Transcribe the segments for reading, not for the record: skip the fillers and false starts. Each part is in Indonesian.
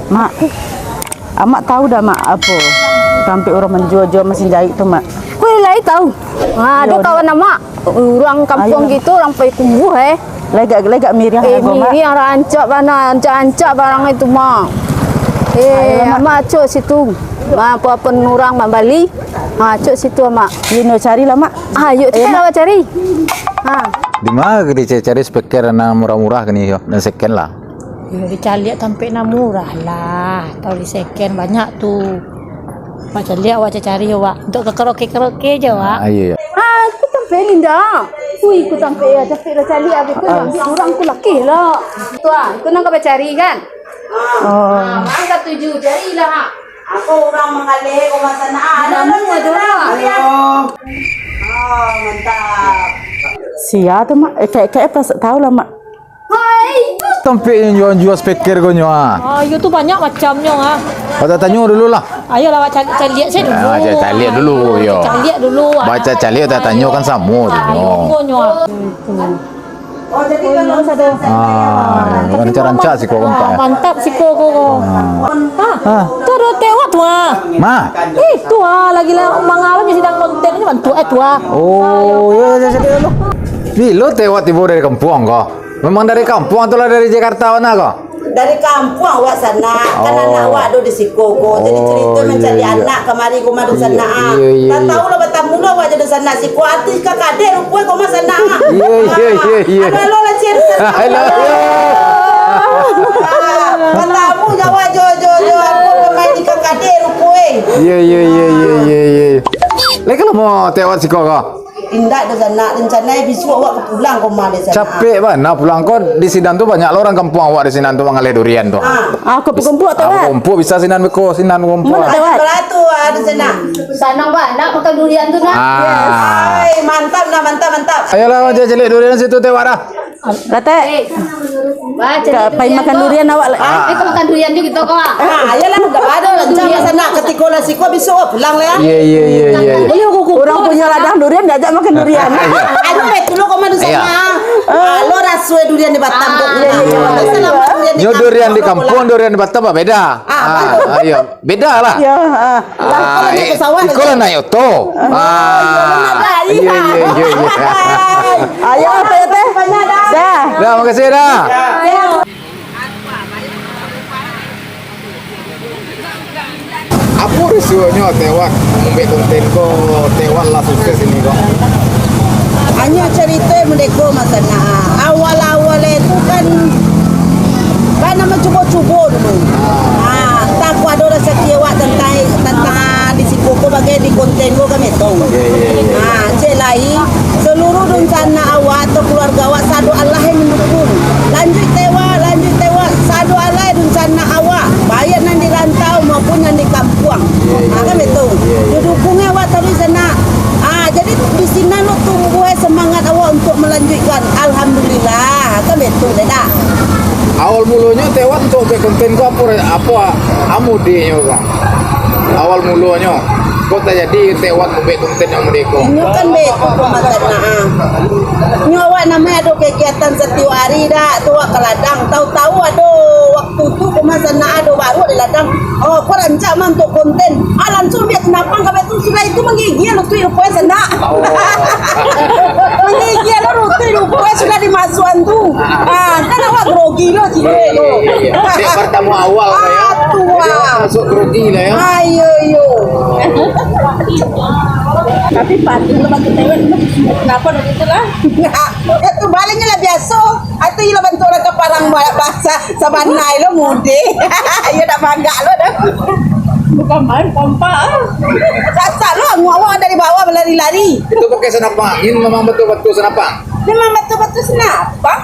Mak, Mak tahu dah mak apa? Sampai orang menjual-jual mesin jahit tu mak. Kau lai tahu. Ada kawan nama orang kampung gitu orang pergi kubuh Legak miriah mak. Ini orang ancak barang itu mak. Mak cok situ. Mak apa orang mak Bali. Cok situ mak. Yuk cari lah mak. Yuk kita cari. Di mana kita cari speaker yang murah-murah ni yo, dan second lah. Dicari sampai na murah lah. Kalau di second banyak tuh. Macam lihat wajah cari wak untuk ke karaoke je wak. Iya. Aku sampai ni dah. Aku sampai aja pergi cari habis tu orang tu laki lah. Tuan, kau nak kau cari kan? Mangga 7 carilah. Aku orang mengalih kau masa nak ada mantap. Sia tu mak, kayak pas tahu lah mak. Hai. Sampai jual speaker kau nyoa. You tu banyak macamnya ah. Baca tanya dulu lah. Ayolah cari lihat saya dulu. Cari lihat dulu yo. Cari lihat dulu. Baca cari lihat tanya kan sama tu. Oh jadi kalau bukan cara rancak sih kau kontak. Mantap sih kau. Tu ada tewak tu ah. Ma. Tu ah lagi lah mengalami sidang konten ni bantu tu ah. Oh, ya dulu. Bilo tewak tiba dari kampung kau. Memang dari kampung atau lah dari Jakarta mana kau? dari kampung awak sana kan anak awak do di Sikoko jadi cerita mencari anak kemari koma do sana tak tahu lah bertamu lah awak jadi sana Siko artis kakade rupoi koma sana iya halo lah cerita halo bertamu jawa jo aku kemari di kakade rupoi iya lagi kalau mau tewat Sikoko tindak di sana rencananya besok awak pulang koma di sana capek mana pulang kau di Sinan tuh banyak orang kampung awak di Sinan tuh mengalih durian tuh aku kumpul tewat kumpul bisa Sinan beko Sinan kumpul mana tu di sana sana banyak makan durian tu nak ay mantap ayolah aja celik durian situ tewat dah kata pai makan durian awak itu makan durian juga gitu kok ayolah enggak ada rencana sana ketika lah Siko besok pulang lah ya iya orang punya ladang durian diajak makan durian ayo betul lo koma di sana lo rasue durian di Batam kok nyo durian di kampung durian di Batam apa beda ayo beda lah ikolah na yoto iya ayo teh dah makasih dah apa risikonya tewat membuat konten ko tewat lah sukses ini kok hanya cerita mereka masana awal itu kan nama cuba-cuba dulu tak ada rasa kiawak tentang di Sikoko bagai di konten ko kami tahu cek lain seluruh rencana awak atau keluarga awak sadu Allah yang mendukung lanjut tewak sadu Allah rencana awak baik yang di rantau maupun yang di kampung kan betul didukungnya awak terus sana jadi di sini lo tumbuh semangat awak untuk melanjutkan alhamdulillah kan betul dah awal mulanya tewat untuk konten ko apa amudinya kok awal mulanya kok tak jadi tewat membuat konten yang mereka ini kan betul pematana nyawa namanya ada kegiatan setiap hari dah tu ke ladang tahu-tahu ada waktu tu pematana ada baru di ladang kau rancak untuk konten langsung dia kenapa kau itu sudah itu menggigil lo tu rupanya sana menggigil lo tu rupanya sudah dimasukan tu kan awak grogi lo cik dia pertama awal kayak masuk grogi lah ya ayo tapi patuh lepas tu tewet kenapa begitu lah itu baliknya lah biasa itu ia bantu orang keparang bahasa sabanai lo mude ia dah bangga lo dah bukan main pompa sasak lo awak dari bawah berlari-lari itu pakai senapang angin memang betul-betul senapang memang betul-betul senapang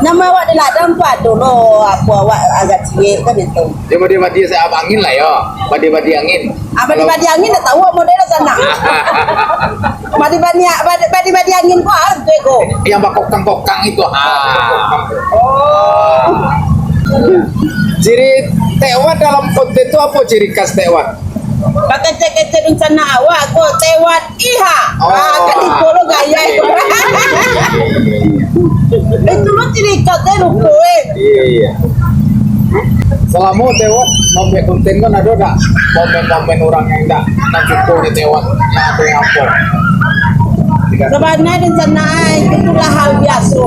nama awak di ladang padu lo apa awak agak cilik kan itu dia badi saya angin lah ya badi angin badi angin dah tahu model sana badi angin kok ada kok yang bakokang itu ciri tewat dalam konten itu apa ciri khas tewat pakai cek rencana awak kok tewat iha kan dipolo gaya itu itu lo ciri khasnya lo kowe iya selama tewat mau konten kan ada tak komen orang yang tak cukup di tewat yang apa yang apa. Sebenarnya rencana itulah hal biasa.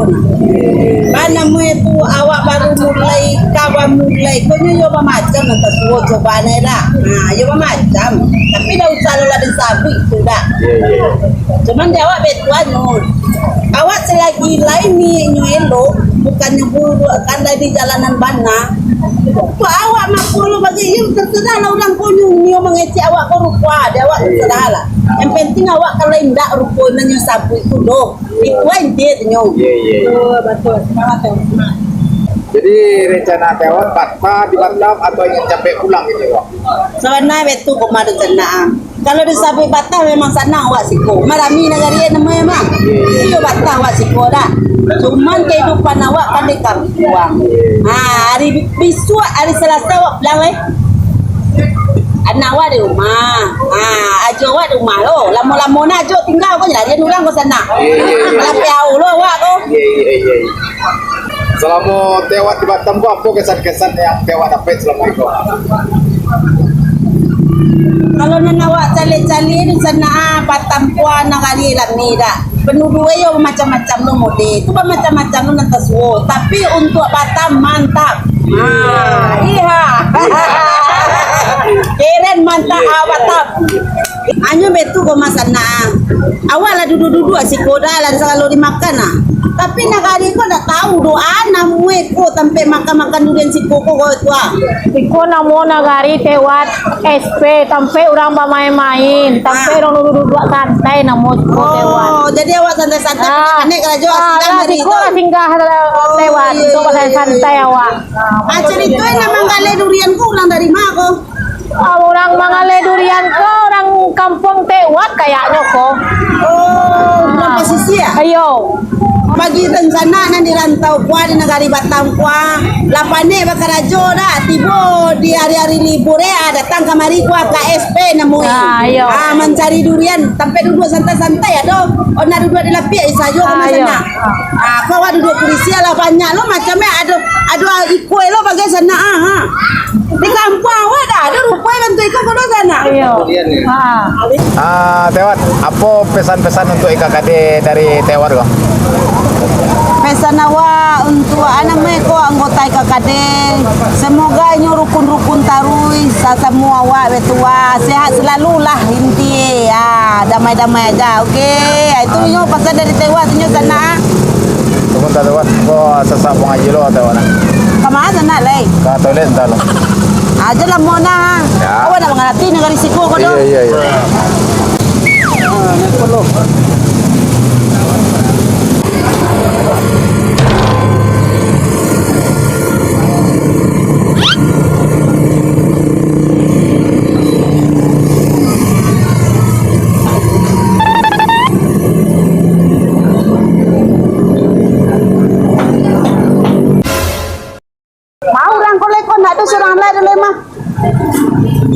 Mana mu itu awak baru mulai kawan mulai, kau ni coba macam nanti semua coba ni dah. Nah, coba macam. Tapi dah usah lah disabit tu dah. Cuman jawab betuan nun. Awak selagi lain ni elok, bukannya buruk kan di jalanan bana. Tu awak makulu bagi you terserah lah orang kunyung ni mengecek awak kau rupa, dia awak terserah lah. Yang penting awak kalau indak rupanya nyo sabu itu doh. Itu aja nyo. Betul. Semangat. Jadi rencana tewat patah di Batam atau ingin capek pulang gitu Wak? Sebenarnya betul kemarin rencana. Kalau di Sabi Batam memang sana awak siko. Marami negara namanya mah. Iyo Batam awak siko dah. Cuman kehidupan awak kan di kampung. Hari bisu hari Selasa awak pulang anak awak di rumah. Ajo awak di rumah lo. Lama-lama nak ajo tinggal kau jadi nulang kau sana. Tapi awak lo awak kau. Iya. Selama tewat di Batam kau apa kesan-kesan yang tewat dapat selama itu? Kalau nak awak cari-cari di sana Batam kuah negari lami dah. Penduduk yo macam-macam lo mode. Itu macam-macam lo nanti semua. Tapi untuk Batam mantap. Iya. Keren mantap Batam. Hanya betul kau masana. Awak lah duduk-duduk asikoda lah selalu dimakan ah. Tapi negara kau dah tahu doa namue ko sampai makan-makan durian siko ko tua. Iko namo nagari tewat SP sampai orang bermain-main, sampai orang duduk-duduk santai namo iko tewat. Oh, jadi awak santai-santai nek kalau jual singgah hari Iko singgah tewat, itu pasal santai awak. Cerita nama gale durian ko ulang dari mana ko? Orang mangale durian ko, orang kampung tewat kayaknya ko. Oh, ulang posisi ya? Ayo. Bagi rencana nan di rantau kuah di negara Batam kuah lapane bakarajo dah tibo di hari-hari libur datang kemari kuah KSP nemui mencari durian sampai duduk santai-santai ya nak duduk di lapik isajo ke sana kau duduk polisi lah banyak lo macamnya ada ikut lo bagai sana di kampung awak dah ada rupai bantu ikut ke sana. Tewat, apa pesan-pesan untuk IKKD dari Tewat kok? Pesan awak untuk anak mereka anggota IKKD semoga nyu rukun-rukun tarui semua awak betua sehat selalu lah inti damai-damai aja okey itu nyu pasal dari Tewat nyu sana Tunggu Tewat kok sesak mengaji lo Tewat kemana sana leh ke toilet entar lo aja lah mona awak nak mengerti negara risiko kau dong iya perlu seorang lain dulu mah.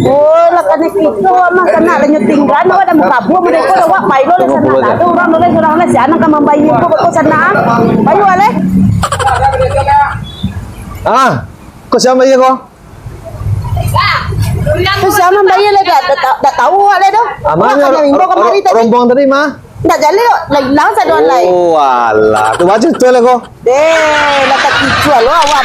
Oh, lah kan itu mah kena lanjut tinggal, ada muka buah mereka dah wak bayi lo sana. Ada orang lo seorang lain si anak kan membayi itu betul sana. Bayu ale. Kau siapa ya kau? Tu siapa bayi le dah tahu ale dah. Amanya rombong tadi mah. Dah jalan lo, lagi langsung ada online. Oh, alah. Tu baca tu lah kau. Deh, lah tak kicu lo awak.